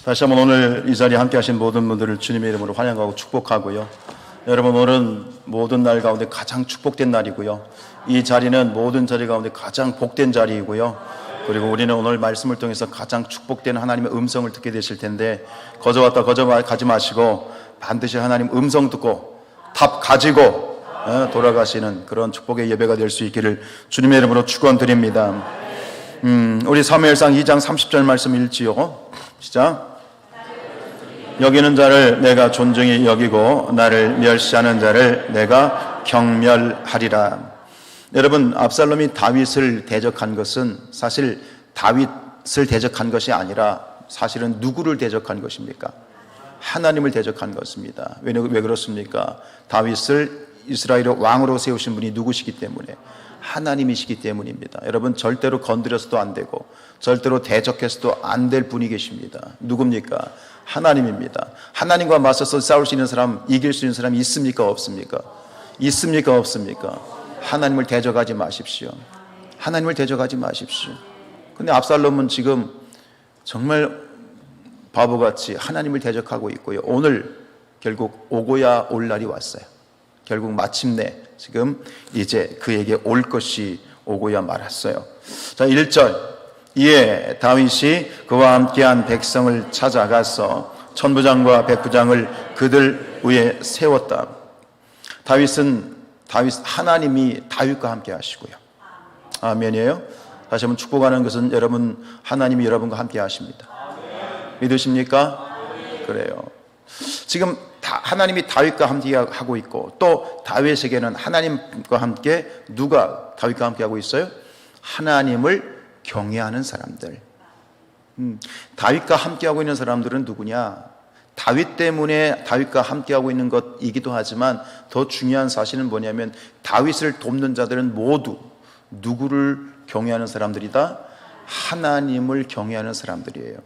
다시 한번 오늘 이 자리에 함께 하신 모든 분들을 주님의 이름으로 환영하고 축복하고요. 여러분, 오늘은 모든 날 가운데 가장 축복된 날이고요. 이 자리는 모든 자리 가운데 가장 복된 자리이고요. 그리고 우리는 오늘 말씀을 통해서 가장 축복된 하나님의 음성을 듣게 되실 텐데, 거저 왔다 거저 가지 마시고 반드시 하나님 음성 듣고 답 가지고 돌아가시는 그런 축복의 예배가 될 수 있기를 주님의 이름으로 축원드립니다. 우리 사무엘상 2장 30절 말씀 읽지요. 시작. 여기는 자를 내가 존중히 여기고 나를 멸시하는 자를 내가 경멸하리라. 여러분, 압살롬이 다윗을 대적한 것은 사실 다윗을 대적한 것이 아니라 사실은 누구를 대적한 것입니까? 하나님을 대적한 것입니다. 왜 그렇습니까? 다윗을 이스라엘의 왕으로 세우신 분이 누구시기 때문에? 하나님이시기 때문입니다. 여러분, 절대로 건드려서도 안 되고 절대로 대적해서도 안 될 분이 계십니다. 누굽니까? 하나님입니다. 하나님과 맞서서 싸울 수 있는 사람, 이길 수 있는 사람이 있습니까? 없습니까? 있습니까? 없습니까? 하나님을 대적하지 마십시오. 하나님을 대적하지 마십시오. 근데 압살롬은 지금 정말 바보같이 하나님을 대적하고 있고요. 오늘 결국 오고야 올 날이 왔어요. 결국 마침내 지금 이제 그에게 올 것이 오고야 말았어요. 자, 1절. 이에 다윗이 그와 함께한 백성을 찾아가서 천부장과 백부장을 그들 위에 세웠다. 하나님이 다윗과 함께 하시고요. 아멘이에요. 다시 한번 축복하는 것은 여러분, 하나님이 여러분과 함께 하십니다. 믿으십니까? 그래요. 지금 하나님이 다윗과 함께 하고 있고, 또 다윗에게는 하나님과 함께 누가 다윗과 함께 하고 있어요? 하나님을 경외하는 사람들. 다윗과 함께 하고 있는 사람들은 누구냐? 다윗 때문에 다윗과 함께 하고 있는 것이기도 하지만 더 중요한 사실은 뭐냐면, 다윗을 돕는 자들은 모두 누구를 경외하는 사람들이다? 하나님을 경외하는 사람들이에요.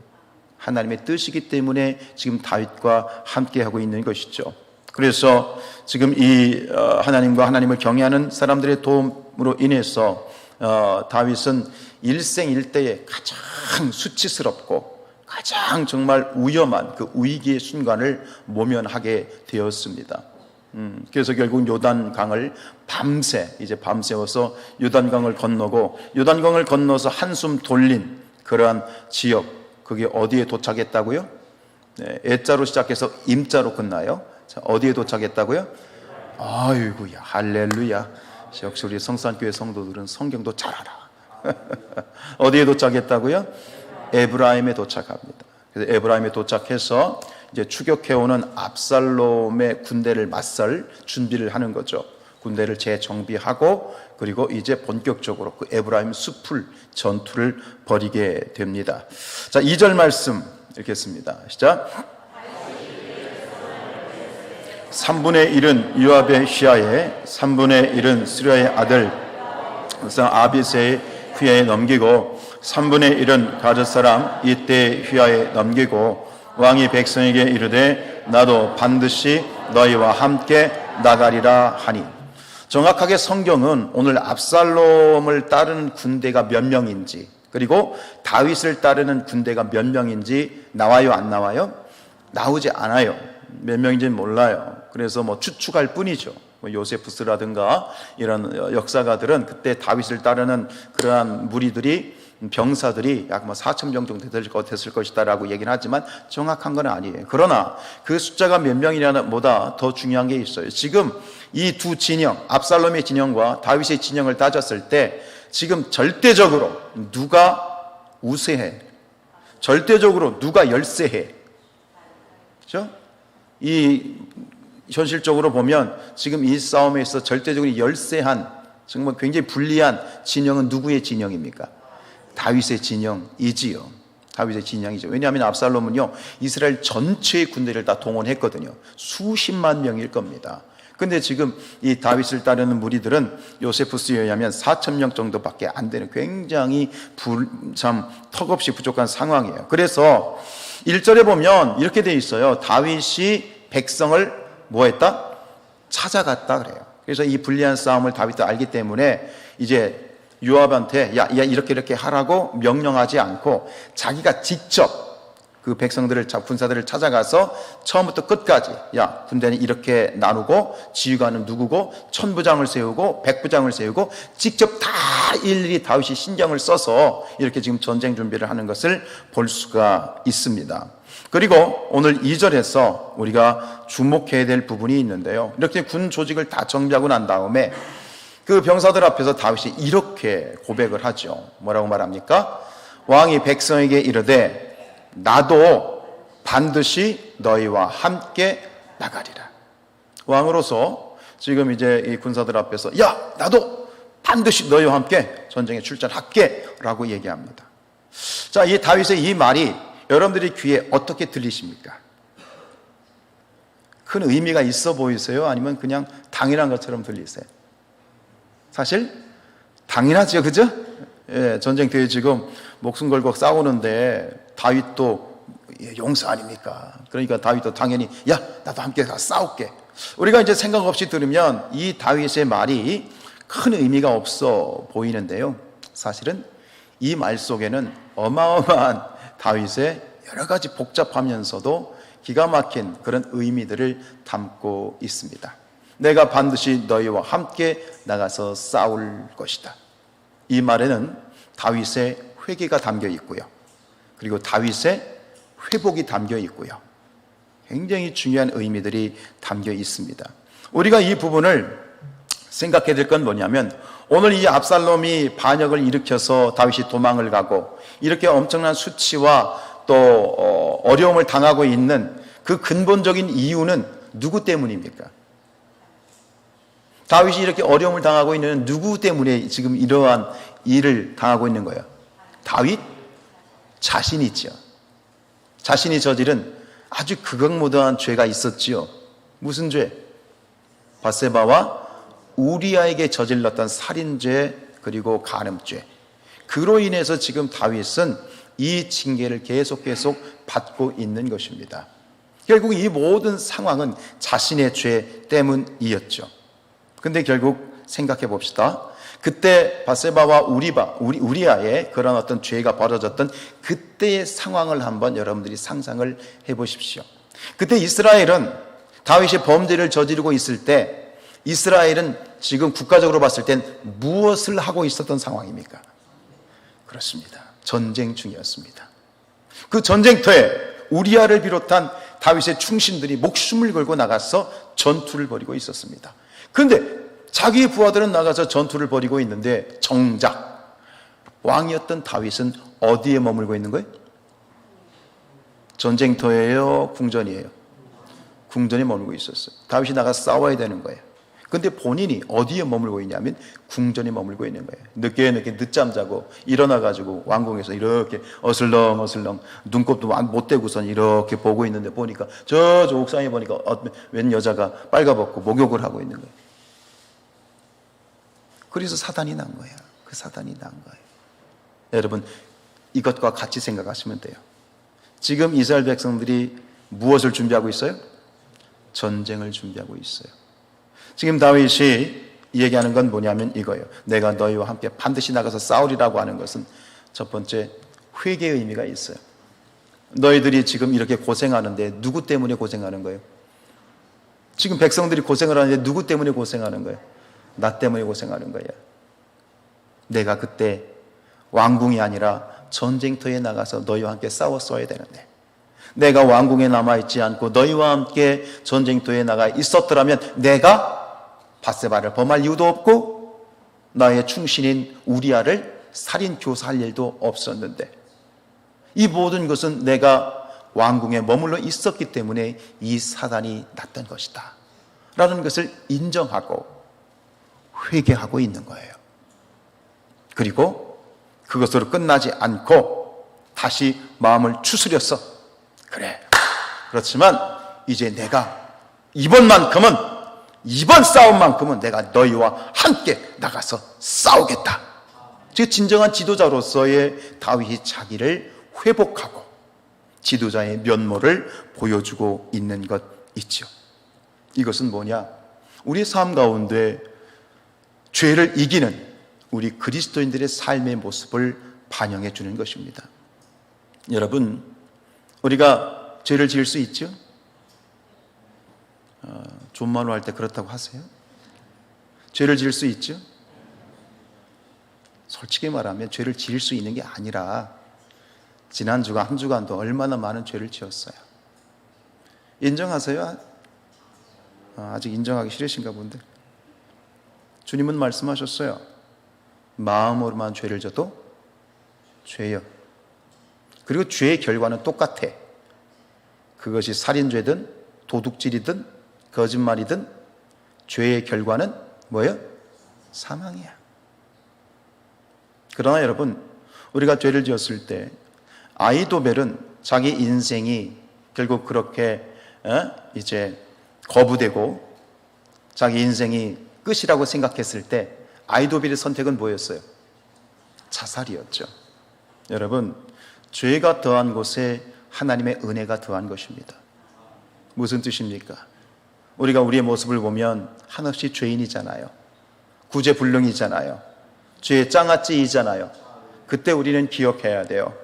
하나님의 뜻이기 때문에 지금 다윗과 함께 하고 있는 것이죠. 그래서 지금 이 하나님과 하나님을 경외하는 사람들의 도움으로 인해서 다윗은 일생일대에 가장 수치스럽고 가장 정말 위험한 그 위기의 순간을 모면하게 되었습니다. 그래서 결국 요단강을 밤새워서 요단강을 건너고, 요단강을 건너서 한숨 돌린 그러한 지역, 그게 어디에 도착했다고요? 네, 애자로 시작해서 임자로 끝나요. 자, 어디에 도착했다고요? 아이고야, 할렐루야. 역시 우리 성산교회 성도들은 성경도 잘 알아. 어디에 도착했다고요? 에브라임에 도착합니다. 그래서 에브라임에 도착해서 이제 추격해오는 압살롬의 군대를 맞설 준비를 하는 거죠. 군대를 재정비하고, 그리고 이제 본격적으로 그 에브라임 숲을 전투를 벌이게 됩니다. 자, 2절 말씀 읽겠습니다. 시작. 3분의 1은 요압의 휘하에, 3분의 1은 스리아의 아들 아비새의 휘하에 넘기고, 3분의 1은 가드 사람 이때의 휘하에 넘기고, 왕이 백성에게 이르되 나도 반드시 너희와 함께 나가리라 하니. 정확하게 성경은 오늘 압살롬을 따르는 군대가 몇 명인지, 그리고 다윗을 따르는 군대가 몇 명인지 나와요, 안 나와요? 나오지 않아요. 몇 명인지는 몰라요. 그래서 추측할 뿐이죠. 요세푸스라든가 이런 역사가들은 그때 다윗을 따르는 그러한 무리들이, 병사들이 약 4,000명 정도 됐을 것이다라고 얘기는 하지만 정확한 건 아니에요. 그러나 그 숫자가 몇 명이냐보다 더 중요한 게 있어요. 지금 이 두 진영, 압살롬의 진영과 다윗의 진영을 따졌을 때 지금 절대적으로 누가 우세해? 절대적으로 누가 열세해? 그렇죠? 이 현실적으로 보면 지금 이 싸움에서 절대적으로 열세한, 정말 굉장히 불리한 진영은 누구의 진영입니까? 다윗의 진영이지요. 다윗의 진영이죠. 왜냐하면 압살롬은요, 이스라엘 전체의 군대를 다 동원했거든요. 수십만 명일 겁니다. 근데 지금 이 다윗을 따르는 무리들은 요세푸스에 의하면 4,000명 정도밖에 안 되는 굉장히 참 턱없이 부족한 상황이에요. 그래서 1절에 보면 이렇게 돼 있어요. 다윗이 백성을 뭐 했다? 찾아갔다 그래요. 그래서 이 불리한 싸움을 다윗도 알기 때문에 이제 요압한테 야 이렇게 하라고 명령하지 않고 자기가 직접 그 백성들을, 군사들을 찾아가서 처음부터 끝까지, 야, 군대는 이렇게 나누고 지휘관은 누구고 천부장을 세우고 백부장을 세우고 직접 다 일일이 다윗이 신경을 써서 이렇게 지금 전쟁 준비를 하는 것을 볼 수가 있습니다. 그리고 오늘 2절에서 우리가 주목해야 될 부분이 있는데요. 이렇게 군 조직을 다 정비하고 난 다음에 그 병사들 앞에서 다윗이 이렇게 고백을 하죠. 뭐라고 말합니까? 왕이 백성에게 이르되 나도 반드시 너희와 함께 나가리라. 왕으로서 지금 이제 이 군사들 앞에서 야, 나도 반드시 너희와 함께 전쟁에 출전할게 라고 얘기합니다. 자, 이 다윗의 이 말이 여러분들이 귀에 어떻게 들리십니까? 큰 의미가 있어 보이세요? 아니면 그냥 당연한 것처럼 들리세요? 사실 당연하죠, 그죠? 예, 전쟁터에 지금 목숨 걸고 싸우는데 다윗도 용사 아닙니까? 그러니까 다윗도 당연히 야, 나도 함께 다 싸울게. 우리가 이제 생각 없이 들으면 이 다윗의 말이 큰 의미가 없어 보이는데요. 사실은 이 말 속에는 어마어마한 다윗의 여러 가지 복잡하면서도 기가 막힌 그런 의미들을 담고 있습니다. 내가 반드시 너희와 함께 나가서 싸울 것이다. 이 말에는 다윗의 회개가 담겨 있고요. 그리고 다윗의 회복이 담겨 있고요. 굉장히 중요한 의미들이 담겨 있습니다. 우리가 이 부분을 생각해야 될 건 뭐냐면 오늘 이 압살롬이 반역을 일으켜서 다윗이 도망을 가고 이렇게 엄청난 수치와 또 어려움을 당하고 있는 그 근본적인 이유는 누구 때문입니까? 다윗이 이렇게 어려움을 당하고 있는 누구 때문에 지금 이러한 일을 당하고 있는 거예요? 다윗 자신이죠. 자신이 저지른 아주 극악무도한 죄가 있었지요. 무슨 죄? 바세바와 우리아에게 저질렀던 살인죄 그리고 간음죄. 그로 인해서 지금 다윗은 이 징계를 계속 받고 있는 것입니다. 결국 이 모든 상황은 자신의 죄 때문이었죠. 근데 결국 생각해 봅시다. 그때 바세바와 우리아의 그런 어떤 죄가 벌어졌던 그때의 상황을 한번 여러분들이 상상을 해 보십시오. 그때 이스라엘은 다윗이 범죄를 저지르고 있을 때 이스라엘은 지금 국가적으로 봤을 땐 무엇을 하고 있었던 상황입니까? 그렇습니다. 전쟁 중이었습니다. 그 전쟁터에 우리아를 비롯한 다윗의 충신들이 목숨을 걸고 나가서 전투를 벌이고 있었습니다. 그런데 자기 부하들은 나가서 전투를 벌이고 있는데 정작 왕이었던 다윗은 어디에 머물고 있는 거예요? 전쟁터예요? 궁전이에요? 궁전에 머물고 있었어요. 다윗이 나가서 싸워야 되는 거예요. 근데 본인이 어디에 머물고 있냐면 궁전에 머물고 있는 거예요. 늦게 늦잠 자고 일어나가지고 왕궁에서 이렇게 어슬렁어슬렁 눈곱도 못 떼고선 이렇게 보고 있는데 보니까 저 옥상에 보니까 웬 여자가 빨가벗고 목욕을 하고 있는 거예요. 그래서 사단이 난 거예요. 그 사단이 난 거예요. 여러분, 이것과 같이 생각하시면 돼요. 지금 이스라엘 백성들이 무엇을 준비하고 있어요? 전쟁을 준비하고 있어요. 지금 다윗이 얘기하는 건 뭐냐면 이거예요. 내가 너희와 함께 반드시 나가서 싸우리라고 하는 것은 첫 번째 회개의 의미가 있어요. 너희들이 지금 이렇게 고생하는데 누구 때문에 고생하는 거예요? 지금 백성들이 고생을 하는데 누구 때문에 고생하는 거예요? 나 때문에 고생하는 거야. 내가 그때 왕궁이 아니라 전쟁터에 나가서 너희와 함께 싸웠어야 되는데 내가 왕궁에 남아있지 않고 너희와 함께 전쟁터에 나가 있었더라면 내가 바세바를 범할 이유도 없고 나의 충신인 우리아를 살인 교사할 일도 없었는데 이 모든 것은 내가 왕궁에 머물러 있었기 때문에 이 사단이 났던 것이다 라는 것을 인정하고 회개하고 있는 거예요. 그리고 그것으로 끝나지 않고 다시 마음을 추스려서 그래, 그렇지만 이제 내가 이번 싸움만큼은 내가 너희와 함께 나가서 싸우겠다. 즉 진정한 지도자로서의 다윗이 자기를 회복하고 지도자의 면모를 보여주고 있는 것 있죠. 이것은 뭐냐? 우리 삶 가운데 죄를 이기는 우리 그리스도인들의 삶의 모습을 반영해 주는 것입니다. 여러분, 우리가 죄를 지을 수 있죠? 존말로 할 때 그렇다고 하세요? 죄를 지을 수 있죠? 솔직히 말하면 죄를 지을 수 있는 게 아니라 지난주가 한 주간도 얼마나 많은 죄를 지었어요. 인정하세요? 아직 인정하기 싫으신가 본데. 주님은 말씀하셨어요. 마음으로만 죄를 져도 죄요. 그리고 죄의 결과는 똑같아. 그것이 살인죄든 도둑질이든 거짓말이든 죄의 결과는 뭐예요? 사망이야. 그러나 여러분, 우리가 죄를 지었을 때 아히도벨은 자기 인생이 결국 그렇게 이제 거부되고 자기 인생이 끝이라고 생각했을 때 아히도벨의 선택은 뭐였어요? 자살이었죠. 여러분, 죄가 더한 곳에 하나님의 은혜가 더한 것입니다. 무슨 뜻입니까? 우리가 우리의 모습을 보면 한없이 죄인이잖아요. 구제불능이잖아요. 죄의 장아찌이잖아요. 그때 우리는 기억해야 돼요.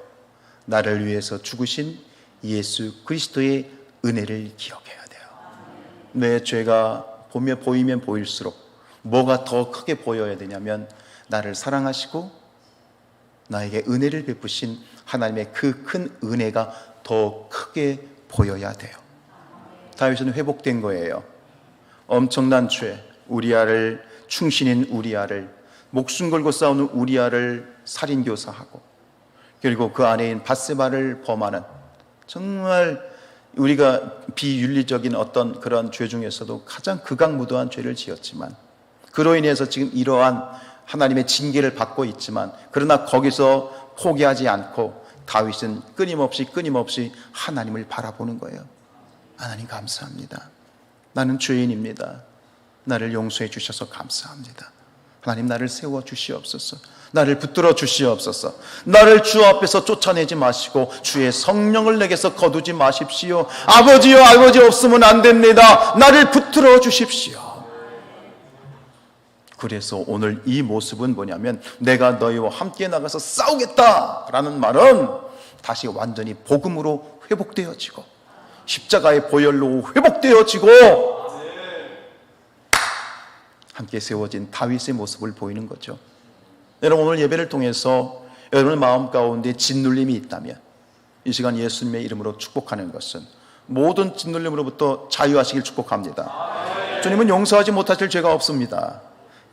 나를 위해서 죽으신 예수 그리스도의 은혜를 기억해야 돼요. 내 죄가 보이면 보일수록 뭐가 더 크게 보여야 되냐면 나를 사랑하시고 나에게 은혜를 베푸신 하나님의 그 큰 은혜가 더 크게 보여야 돼요. 다윗은 회복된 거예요. 엄청난 죄, 우리아를, 충신인 우리아를, 목숨 걸고 싸우는 우리아를 살인교사하고 그리고 그 아내인 밧세바를 범하는, 정말 우리가 비윤리적인 어떤 그런 죄 중에서도 가장 극악무도한 죄를 지었지만 그로 인해서 지금 이러한 하나님의 징계를 받고 있지만, 그러나 거기서 포기하지 않고 다윗은 끊임없이 하나님을 바라보는 거예요. 하나님 감사합니다. 나는 죄인입니다. 나를 용서해 주셔서 감사합니다. 하나님, 나를 세워 주시옵소서. 나를 붙들어 주시옵소서. 나를 주 앞에서 쫓아내지 마시고 주의 성령을 내게서 거두지 마십시오. 아버지요, 아버지 없으면 안 됩니다. 나를 붙들어 주십시오. 그래서 오늘 이 모습은 뭐냐면, 내가 너희와 함께 나가서 싸우겠다라는 말은 다시 완전히 복음으로 회복되어지고 십자가의 보혈로 회복되어지고 함께 세워진 다윗의 모습을 보이는 거죠. 여러분, 오늘 예배를 통해서 여러분의 마음 가운데 짓눌림이 있다면 이 시간 예수님의 이름으로 축복하는 것은 모든 짓눌림으로부터 자유하시길 축복합니다. 주님은 용서하지 못하실 죄가 없습니다.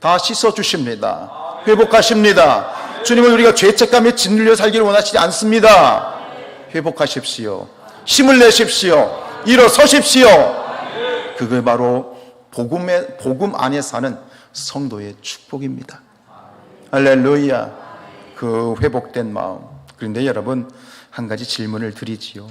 다 씻어주십니다. 회복하십니다. 주님은 우리가 죄책감에 짓눌려 살기를 원하시지 않습니다. 회복하십시오. 힘을 내십시오. 일어서십시오. 그게 바로 복음 안에 사는 성도의 축복입니다. 할렐루야. 그 회복된 마음. 그런데 여러분, 한 가지 질문을 드리지요.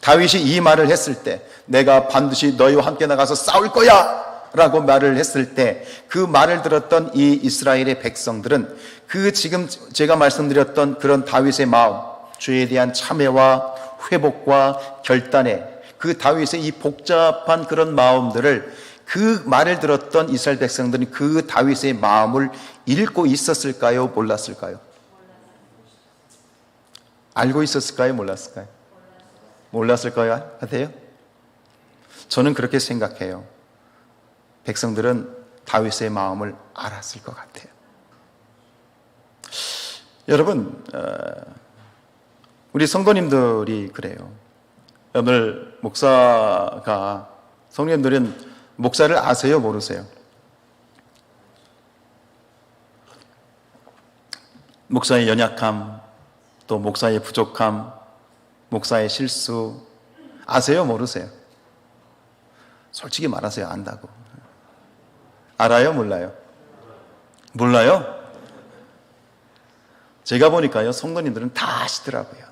다윗이 이 말을 했을 때, 내가 반드시 너희와 함께 나가서 싸울 거야 라고 말을 했을 때, 그 말을 들었던 이 이스라엘의 백성들은 그 지금 제가 말씀드렸던 그런 다윗의 마음, 죄에 대한 참회와 회복과 결단에, 그 다윗의 이 복잡한 그런 마음들을, 그 말을 들었던 이스라엘 백성들은 그 다윗의 마음을 읽고 있었을까요? 몰랐을까요? 알고 있었을까요? 몰랐을까요? 몰랐을 거야 같아요? 저는 그렇게 생각해요. 백성들은 다윗의 마음을 알았을 것 같아요. 여러분, 우리 성도님들이 그래요. 오늘 목사가, 성도님들은 목사를 아세요? 모르세요? 목사의 연약함, 또 목사의 부족함, 목사의 실수 아세요? 모르세요? 솔직히 말하세요. 안다고. 알아요? 몰라요? 몰라요? 제가 보니까요, 성도님들은 다 아시더라고요.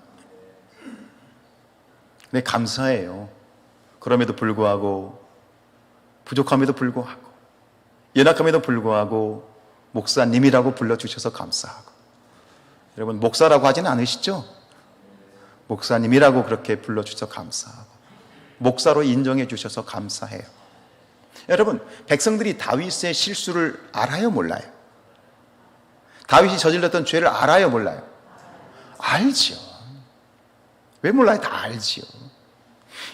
근데 감사해요. 그럼에도 불구하고, 부족함에도 불구하고, 연약함에도 불구하고 목사님이라고 불러주셔서 감사하고. 여러분, 목사라고 하지는 않으시죠? 목사님이라고 그렇게 불러주셔서 감사하고, 목사로 인정해 주셔서 감사해요. 여러분, 백성들이 다윗의 실수를 알아요? 몰라요? 다윗이 저질렀던 죄를 알아요? 몰라요? 알지요. 왜 몰라요? 다 알지요.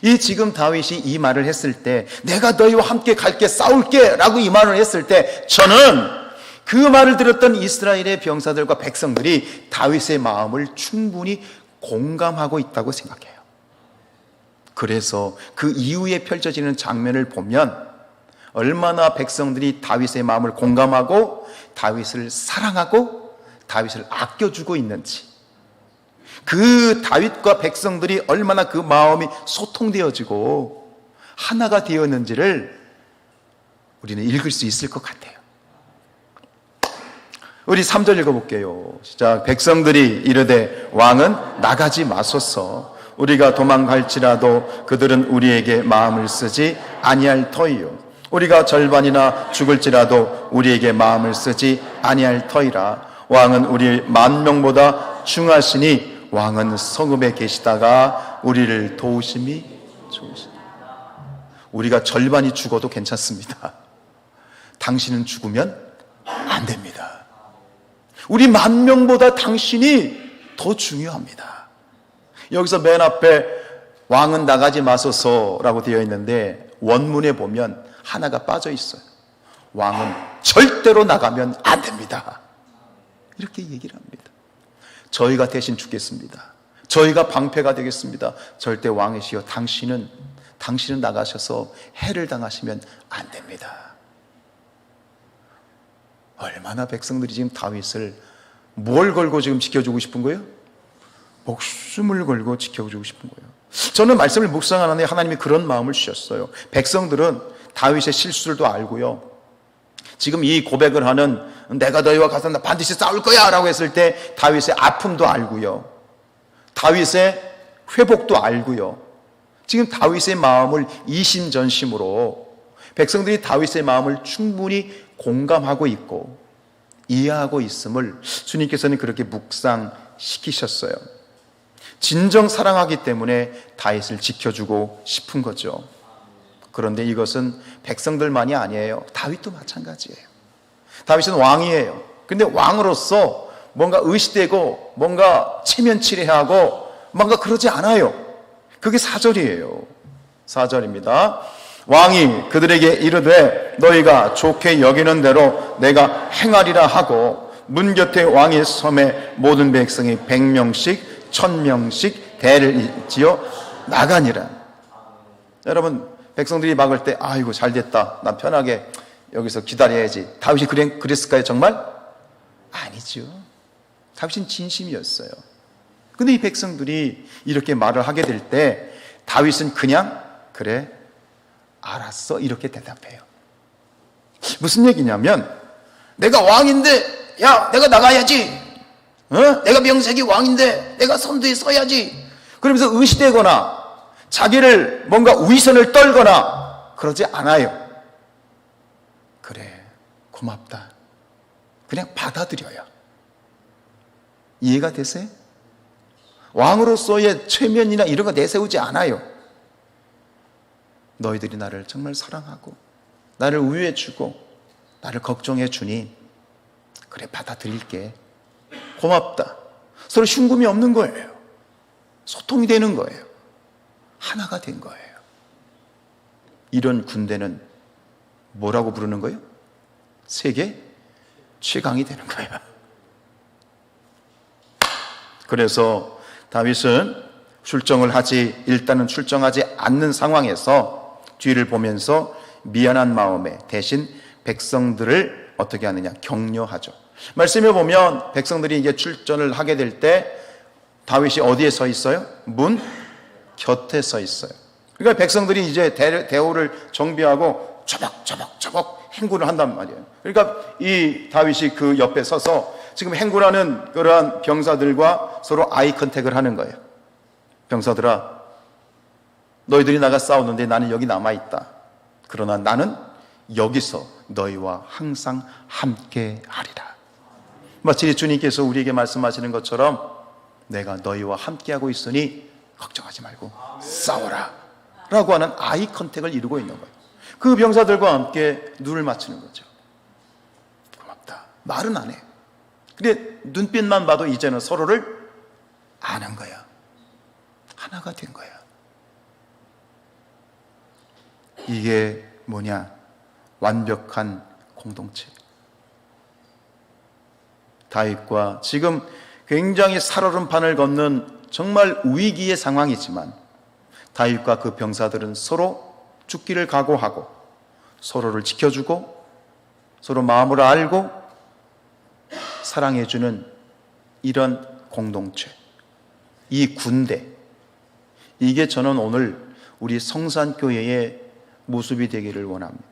이 지금 다윗이 이 말을 했을 때, 내가 너희와 함께 갈게, 싸울게 라고 이 말을 했을 때, 저는 그 말을 들었던 이스라엘의 병사들과 백성들이 다윗의 마음을 충분히 공감하고 있다고 생각해요. 그래서 그 이후에 펼쳐지는 장면을 보면 얼마나 백성들이 다윗의 마음을 공감하고 다윗을 사랑하고 다윗을 아껴주고 있는지, 그 다윗과 백성들이 얼마나 그 마음이 소통되어지고 하나가 되었는지를 우리는 읽을 수 있을 것 같아요. 우리 3절 읽어볼게요. 시작. 백성들이 이르되 왕은 나가지 마소서. 우리가 도망갈지라도 그들은 우리에게 마음을 쓰지 아니할 터이요. 우리가 절반이나 죽을지라도 우리에게 마음을 쓰지 아니할 터이라. 왕은 우리 10,000명보다 중하시니 왕은 성읍에 계시다가 우리를 도우심이 좋으시니. 우리가 절반이 죽어도 괜찮습니다. 당신은 죽으면 안 됩니다. 우리 10,000명보다 당신이 더 중요합니다. 여기서 맨 앞에 왕은 나가지 마소서라고 되어 있는데 원문에 보면 하나가 빠져 있어요. 왕은 절대로 나가면 안 됩니다. 이렇게 얘기를 합니다. 저희가 대신 죽겠습니다. 저희가 방패가 되겠습니다. 절대 왕이시여 당신은 나가셔서 해를 당하시면 안 됩니다. 얼마나 백성들이 지금 다윗을 뭘 걸고 지금 지켜주고 싶은 거예요? 목숨을 걸고 지켜주고 싶은 거예요. 저는 말씀을 묵상하는데 하나님이 그런 마음을 주셨어요. 백성들은 다윗의 실수들도 알고요. 지금 이 고백을 하는 내가 너희와 가서 나 반드시 싸울 거야 라고 했을 때 다윗의 아픔도 알고요. 다윗의 회복도 알고요. 지금 다윗의 마음을 이심전심으로 백성들이 다윗의 마음을 충분히 공감하고 있고 이해하고 있음을 주님께서는 그렇게 묵상시키셨어요. 진정 사랑하기 때문에 다윗을 지켜주고 싶은 거죠. 그런데 이것은 백성들만이 아니에요. 다윗도 마찬가지예요. 다윗은 왕이에요. 근데 왕으로서 뭔가 의식되고 뭔가 체면치레하고 뭔가 그러지 않아요. 그게 4절이에요. 4절입니다. 왕이 그들에게 이르되 너희가 좋게 여기는 대로 내가 행하리라 하고 문 곁에 왕의 섬에 모든 백성이 100명씩 1000명씩 대를 지어 나가니라. 여러분, 백성들이 막을 때 아이고 잘됐다, 난 편하게 여기서 기다려야지. 다윗이 그랬을까요? 정말? 아니죠. 다윗은 진심이었어요. 근데 이 백성들이 이렇게 말을 하게 될 때 다윗은 그냥 그래 알았어 이렇게 대답해요. 무슨 얘기냐면 내가 왕인데 야 내가 나가야지, 내가 명색이 왕인데 내가 선두에 서야지, 그러면서 의시되거나 자기를 뭔가 위선을 떨거나 그러지 않아요. 그래 고맙다 그냥 받아들여요. 이해가 되세요? 왕으로서의 체면이나 이런 거 내세우지 않아요. 너희들이 나를 정말 사랑하고 나를 우애해 주고 나를 걱정해 주니 그래 받아들일게, 고맙다. 서로 흉금이 없는 거예요. 소통이 되는 거예요. 하나가 된 거예요. 이런 군대는 뭐라고 부르는 거예요? 세계 최강이 되는 거예요. 그래서 다윗은 일단은 출정하지 않는 상황에서 뒤를 보면서 미안한 마음에 대신 백성들을 어떻게 하느냐? 격려하죠. 말씀에 보면 백성들이 이제 출전을 하게 될 때 다윗이 어디에 서 있어요? 문 곁에 서 있어요. 그러니까 백성들이 이제 대오를 정비하고 저벅저벅 행군을 한단 말이에요. 그러니까 이 다윗이 그 옆에 서서 지금 행군하는 그러한 병사들과 서로 아이 컨택을 하는 거예요. 병사들아, 너희들이 나가 싸우는데 나는 여기 남아있다. 그러나 나는 여기서 너희와 항상 함께 하리라. 마치 주님께서 우리에게 말씀하시는 것처럼 내가 너희와 함께하고 있으니 걱정하지 말고 싸워라 라고 하는 아이 컨택을 이루고 있는 거예요. 그 병사들과 함께 눈을 맞추는 거죠. 고맙다. 말은 안 해. 근데 눈빛만 봐도 이제는 서로를 아는 거야. 하나가 된 거야. 이게 뭐냐? 완벽한 공동체. 다윗과 지금 굉장히 살얼음판을 걷는 정말 위기의 상황이지만 다윗과 그 병사들은 서로 죽기를 각오하고 서로를 지켜주고 서로 마음을 알고 사랑해주는 이런 공동체, 이 군대, 이게 저는 오늘 우리 성산교회의 모습이 되기를 원합니다.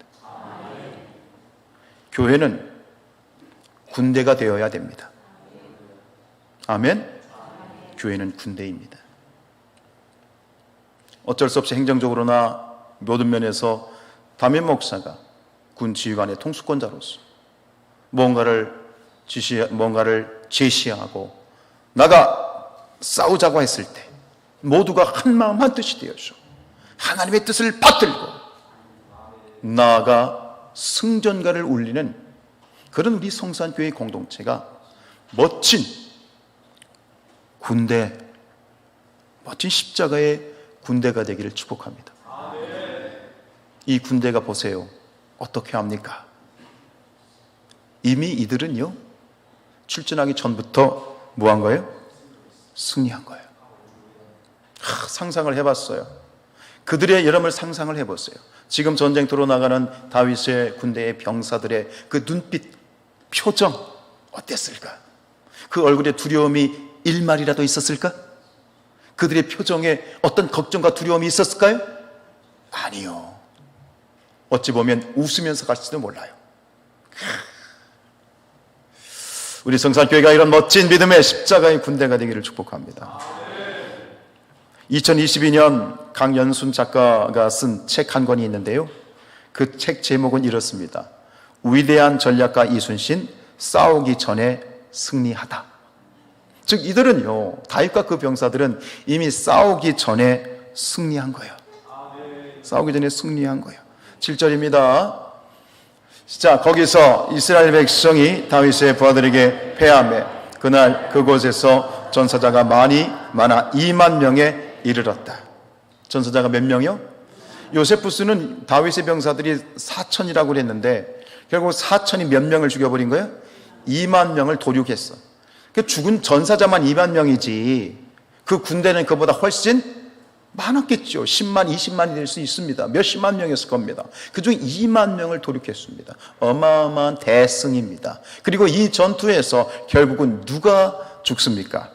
교회는 군대가 되어야 됩니다. 아멘? 교회는 군대입니다. 어쩔 수 없이 행정적으로나 모든 면에서 담임 목사가 군 지휘관의 통수권자로서 뭔가를 제시하고 나가 싸우자고 했을 때 모두가 한 마음 한 뜻이 되어서 하나님의 뜻을 받들고 나아가 승전가를 울리는 그런 우리 성산교회 공동체가 멋진 군대, 멋진 십자가의 군대가 되기를 축복합니다. 이 군대가 보세요. 어떻게 합니까? 이미 이들은요, 출전하기 전부터 뭐 한 거예요? 승리한 거예요. 상상을 해봤어요. 그들의 여러분을 상상을 해보세요. 지금 전쟁터로 나가는 다윗의 군대의 병사들의 그 눈빛, 표정 어땠을까? 그 얼굴에 두려움이 일말이라도 있었을까? 그들의 표정에 어떤 걱정과 두려움이 있었을까요? 아니요. 어찌 보면 웃으면서 갈지도 몰라요. 우리 성산교회가 이런 멋진 믿음의 십자가의 군대가 되기를 축복합니다. 2022년 강연순 작가가 쓴 책 한 권이 있는데요, 그 책 제목은 이렇습니다. 위대한 전략가 이순신, 싸우기 전에 승리하다. 즉 이들은요, 다윗과 그 병사들은 이미 싸우기 전에 승리한 거예요. 싸우기 전에 승리한 거예요. 7절입니다. 자, 거기서 이스라엘 백성이 다윗의 부하들에게 패하매 그날 그곳에서 전사자가 많아 2만 명에 이르렀다. 전사자가 몇 명이요? 요세푸스는 다윗의 병사들이 4천이라고 그랬는데 결국 4천이 몇 명을 죽여버린 거예요? 2만 명을 도륙했어. 그 죽은 전사자만 2만 명이지 그 군대는 그보다 훨씬 많았겠죠. 10만, 20만이 될 수 있습니다. 몇십만 명이었을 겁니다. 그중에 2만 명을 도륙했습니다. 어마어마한 대승입니다. 그리고 이 전투에서 결국은 누가 죽습니까?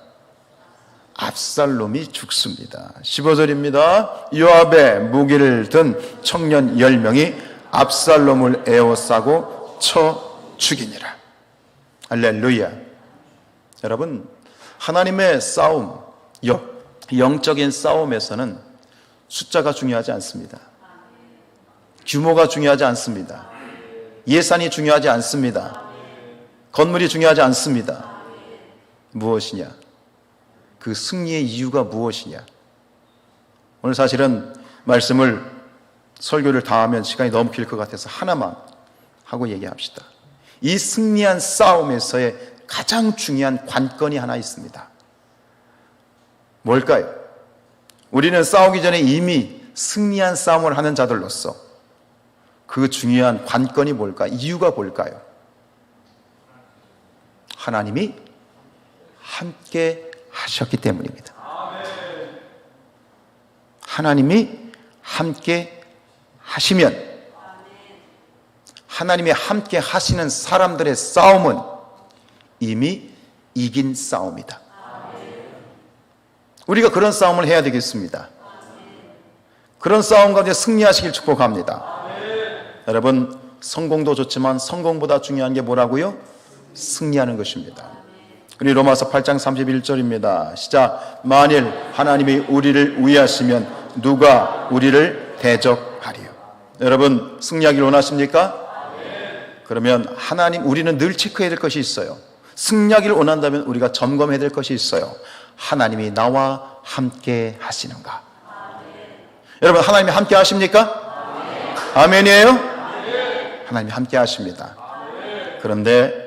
압살롬이 죽습니다. 15절입니다. 요압의 무기를 든 청년 10명이 압살롬을 에워싸고 쳐 죽이니라. 할렐루야. 여러분, 하나님의 싸움, 영적인 싸움에서는 숫자가 중요하지 않습니다. 규모가 중요하지 않습니다. 예산이 중요하지 않습니다. 건물이 중요하지 않습니다. 무엇이냐? 그 승리의 이유가 무엇이냐? 오늘 사실은 말씀을, 설교를 다 하면 시간이 너무 길 것 같아서 하나만 하고 얘기합시다. 이 승리한 싸움에서의 가장 중요한 관건이 하나 있습니다. 뭘까요? 우리는 싸우기 전에 이미 승리한 싸움을 하는 자들로서 그 중요한 관건이 뭘까? 이유가 뭘까요? 하나님이 함께 하셨기 때문입니다. 하나님이 함께 하시면, 하나님이 함께 하시는 사람들의 싸움은 이미 이긴 싸움이다. 우리가 그런 싸움을 해야 되겠습니다. 그런 싸움 가운데 승리하시길 축복합니다. 여러분, 성공도 좋지만 성공보다 중요한 게 뭐라고요? 승리하는 것입니다. 우리 로마서 8장 31절입니다. 시작. 만일 하나님이 우리를 위하시면 누가 우리를 대적하리요? 여러분, 승리하기를 원하십니까? 그러면 하나님, 우리는 늘 체크해야 될 것이 있어요. 승리하기를 원한다면 우리가 점검해야 될 것이 있어요. 하나님이 나와 함께 하시는가? 여러분, 하나님이 함께 하십니까? 아멘이에요? 하나님이 함께 하십니다. 그런데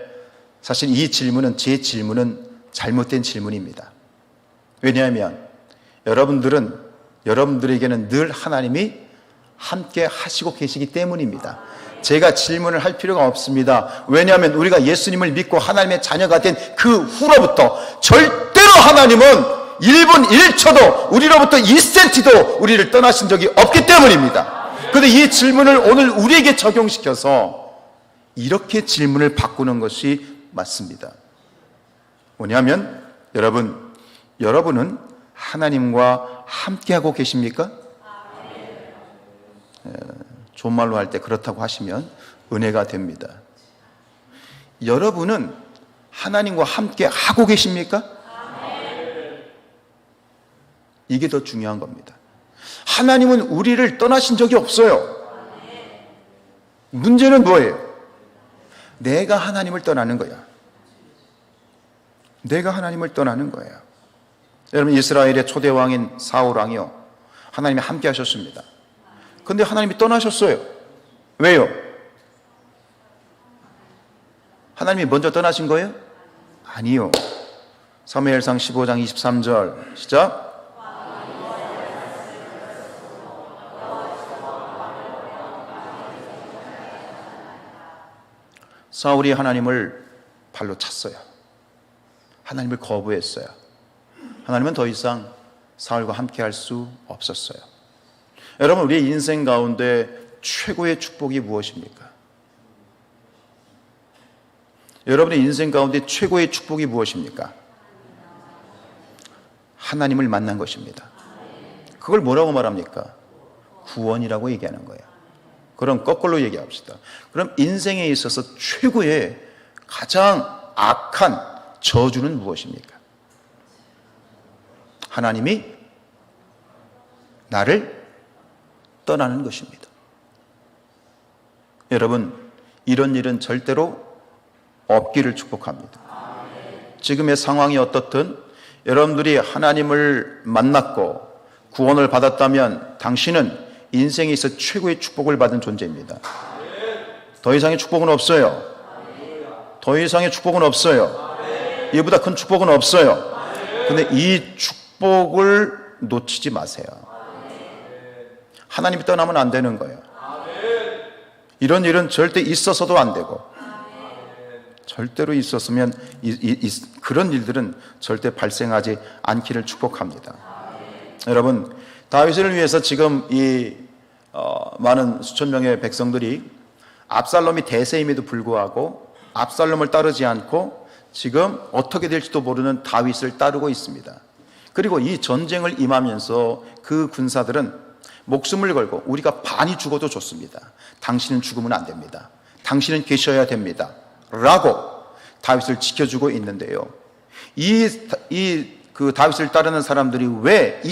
사실 이 질문은, 제 질문은 잘못된 질문입니다. 왜냐하면 여러분들에게는 늘 하나님이 함께 하시고 계시기 때문입니다. 제가 질문을 할 필요가 없습니다. 왜냐하면 우리가 예수님을 믿고 하나님의 자녀가 된 그 후로부터 절대로 하나님은 1분 1초도 우리로부터 2cm도 우리를 떠나신 적이 없기 때문입니다. 그런데 이 질문을 오늘 우리에게 적용시켜서 이렇게 질문을 바꾸는 것이 맞습니다. 뭐냐면 여러분은 하나님과 함께하고 계십니까? 좋은 말로 할 때 그렇다고 하시면 은혜가 됩니다. 여러분은 하나님과 함께 하고 계십니까? 이게 더 중요한 겁니다. 하나님은 우리를 떠나신 적이 없어요. 문제는 뭐예요? 내가 하나님을 떠나는 거야. 내가 하나님을 떠나는 거예요. 여러분, 이스라엘의 초대 왕인 사울 왕이요, 하나님이 함께 하셨습니다. 근데 하나님이 떠나셨어요. 왜요? 하나님이 먼저 떠나신 거예요? 아니요. 사무엘상 15장 23절 시작. 사울이 하나님을 발로 찼어요. 하나님을 거부했어요. 하나님은 더 이상 사울과 함께 할 수 없었어요. 여러분, 우리의 인생 가운데 최고의 축복이 무엇입니까? 여러분의 인생 가운데 최고의 축복이 무엇입니까? 하나님을 만난 것입니다. 그걸 뭐라고 말합니까? 구원이라고 얘기하는 거예요. 그럼 거꾸로 얘기합시다. 그럼 인생에 있어서 최고의 가장 악한 저주는 무엇입니까? 하나님이 나를 떠나는 것입니다. 여러분, 이런 일은 절대로 없기를 축복합니다. 지금의 상황이 어떻든 여러분들이 하나님을 만났고 구원을 받았다면 당신은 인생에 있어 최고의 축복을 받은 존재입니다. 더 이상의 축복은 없어요. 더 이상의 축복은 없어요. 이보다 큰 축복은 없어요. 근데 이 축복을 놓치지 마세요. 하나님이 떠나면 안 되는 거예요. 이런 일은 절대 있어서도 안 되고, 절대로 있었으면 그런 일들은 절대 발생하지 않기를 축복합니다. 여러분, 다윗을 위해서 지금 많은 수천 명의 백성들이 압살롬이 대세임에도 불구하고 압살롬을 따르지 않고 지금 어떻게 될지도 모르는 다윗을 따르고 있습니다. 그리고 이 전쟁을 임하면서 그 군사들은 목숨을 걸고 우리가 반이 죽어도 좋습니다. 당신은 죽으면 안 됩니다. 당신은 계셔야 됩니다. 라고 다윗을 지켜주고 있는데요. 그 다윗을 따르는 사람들이 왜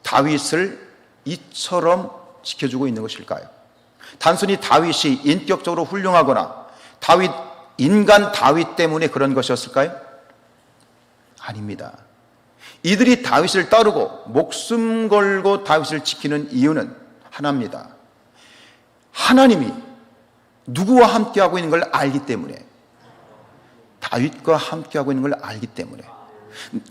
다윗을 이처럼 지켜주고 있는 것일까요? 단순히 다윗이 인격적으로 훌륭하거나 인간 다윗 때문에 그런 것이었을까요? 아닙니다. 이들이 다윗을 따르고 목숨 걸고 다윗을 지키는 이유는 하나입니다. 하나님이 누구와 함께하고 있는 걸 알기 때문에, 다윗과 함께하고 있는 걸 알기 때문에,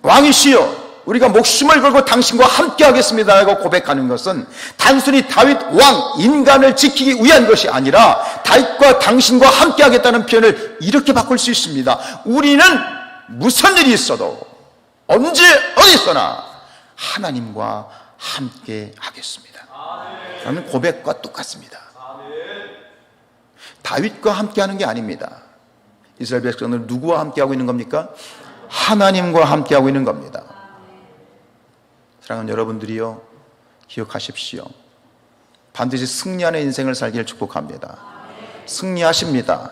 왕이시여 우리가 목숨을 걸고 당신과 함께하겠습니다 라고 고백하는 것은 단순히 다윗 왕 인간을 지키기 위한 것이 아니라 다윗과 당신과 함께하겠다는 표현을 이렇게 바꿀 수 있습니다. 우리는 무슨 일이 있어도 언제 어디서나 하나님과 함께 하겠습니다 라는 고백과 똑같습니다. 다윗과 함께하는 게 아닙니다. 이스라엘 백성들은 누구와 함께하고 있는 겁니까? 하나님과 함께하고 있는 겁니다. 사랑하는 여러분들이요, 기억하십시오. 반드시 승리하는 인생을 살기를 축복합니다. 승리하십니다.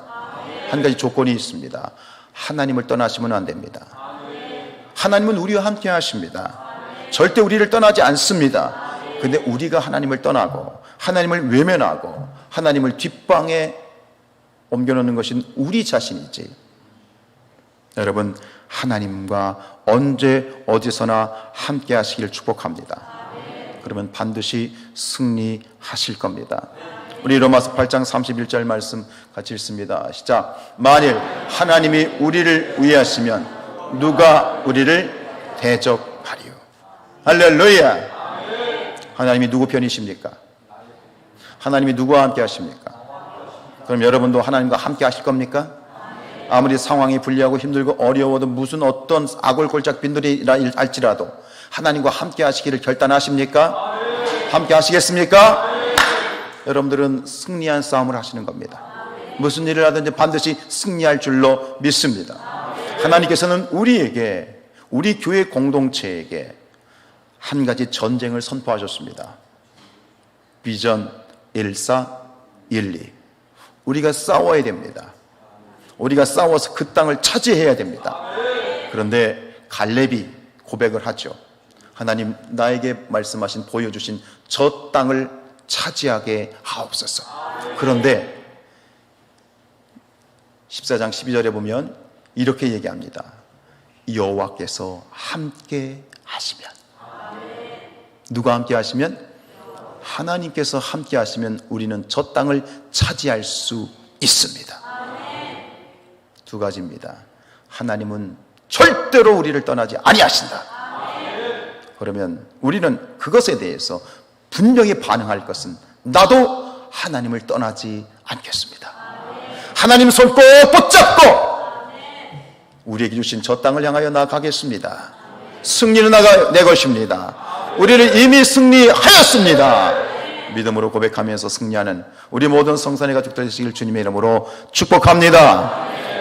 한 가지 조건이 있습니다. 하나님을 떠나시면 안 됩니다. 하나님은 우리와 함께 하십니다. 절대 우리를 떠나지 않습니다. 근데 우리가 하나님을 떠나고 하나님을 외면하고 하나님을 뒷방에 옮겨놓는 것은 우리 자신이지, 여러분, 하나님과 언제 어디서나 함께 하시길 축복합니다. 그러면 반드시 승리하실 겁니다. 우리 로마서 8장 31절 말씀 같이 읽습니다. 시작. 만일 하나님이 우리를 위하시면 누가 우리를 대적하리요. 할렐루야. 하나님이 누구 편이십니까? 하나님이 누구와 함께 하십니까? 그럼 여러분도 하나님과 함께 하실 겁니까? 아무리 상황이 불리하고 힘들고 어려워도 무슨 어떤 아골골짝 빈들이라 할지라도 하나님과 함께 하시기를 결단하십니까? 함께 하시겠습니까? 여러분들은 승리한 싸움을 하시는 겁니다. 무슨 일을 하든지 반드시 승리할 줄로 믿습니다. 하나님께서는 우리에게, 우리 교회 공동체에게 한 가지 전쟁을 선포하셨습니다. 비전 1412. 우리가 싸워야 됩니다. 우리가 싸워서 그 땅을 차지해야 됩니다. 그런데 갈렙이 고백을 하죠. 하나님, 나에게 말씀하신, 보여주신 저 땅을 차지하게 하옵소서. 그런데 14장 12절에 보면 이렇게 얘기합니다. 여호와께서 함께 하시면. 누가 함께 하시면? 하나님께서 함께 하시면 우리는 저 땅을 차지할 수 있습니다. 두 가지입니다. 하나님은 절대로 우리를 떠나지 아니하신다. 그러면 우리는 그것에 대해서 분명히 반응할 것은, 나도 하나님을 떠나지 않겠습니다. 하나님 손 꼭 붙잡고 우리에게 주신 저 땅을 향하여 나아가겠습니다. 승리는 내 것입니다. 우리를 이미 승리하였습니다. 믿음으로 고백하면서 승리하는 우리 모든 성산의 가족들 되시길 주님의 이름으로 축복합니다.